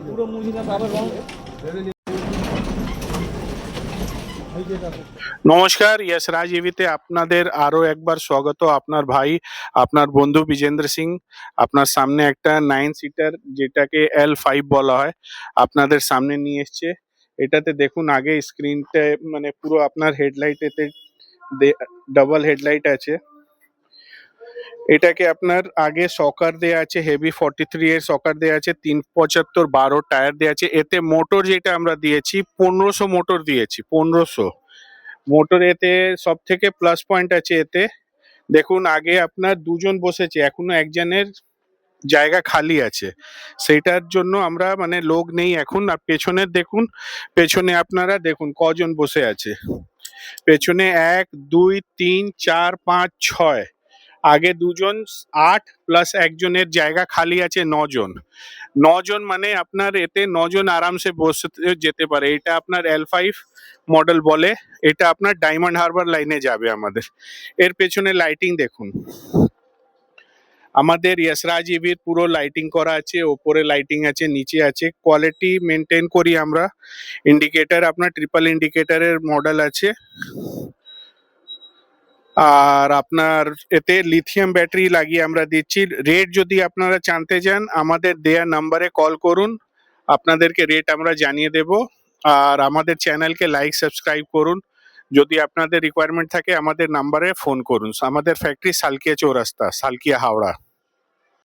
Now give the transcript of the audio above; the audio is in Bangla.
পুরো মুছিলাম আবার রং। নমস্কার, ইয়েস রাজ ইভিতে আপনাদের আরো একবার স্বাগত। আপনার ভাই, আপনার বন্ধু বিজেন্দ্র সিং আপনার সামনে একটা 9 সিটার, যেটাকে L5 বলা হয়, আপনাদের সামনে নিয়ে এসছে। এটাতে দেখুন আগে স্ক্রিনটা মানে পুরো আপনার হেডলাইট, এতে ডাবল হেডলাইট আছে। এটাকে আপনার আগে সকার দেয়া আছে, হেভি 43 এর সকার দেয়া আছে, 375 12 টায়ার দেয়া আছে। এতে মোটর যেটা আমরা দিয়েছি 1500 মোটর দিয়েছি, 1500 মোটর। এতে সব থেকে প্লাস পয়েন্ট আছে এতে, দেখুন আগে আপনার দুজন বসেছে, এখনো একজনের জায়গা খালি আছে, সেইটার জন্য আমরা মানে লোক নেই এখন। আর পেছনের দেখুন, পেছনে আপনারা দেখুন কজন বসে আছে। পেছনে 1 2 3 4 5 6, আগে দুজন, 8 প্লাস একজনের জায়গা খালি আছে, 9 জন। 9 জন মানে আপনার এতে 9 জন আরামসে বসতে যেতে পারে। এটা আপনার L5 মডেল বলে, এটা আপনার ডায়মন্ড হারবার লাইনে যাবে আমাদের। এর পেছনে লাইটিং দেখুন, আমাদের যশরাজ ইভির পুরো লাইটিং করা আছে, ওপরে লাইটিং আছে, নিচে আছে। কোয়ালিটি মেনটেন করি আমরা। ইন্ডিকেটর আপনার ট্রিপল ইন্ডিকেটরের মডেল আছে। আর আপনার এতে লিথিয়াম ব্যাটারি লাগিয়ে আমরা দিচ্ছি। রেট যদি আপনারা জানতে চান, আমাদের দেয়া নাম্বারে কল করুন, আপনাদেরকে রেট আমরা জানিয়ে দেব। আর আমাদের চ্যানেলকে লাইক সাবস্ক্রাইব করুন। যদি আপনাদের রিকোয়ারমেন্ট থাকে আমাদের নাম্বারে ফোন করুন। আমাদের ফ্যাক্টরি সালকিয়া চৌরাস্তা, সালকিয়া, হাওড়া।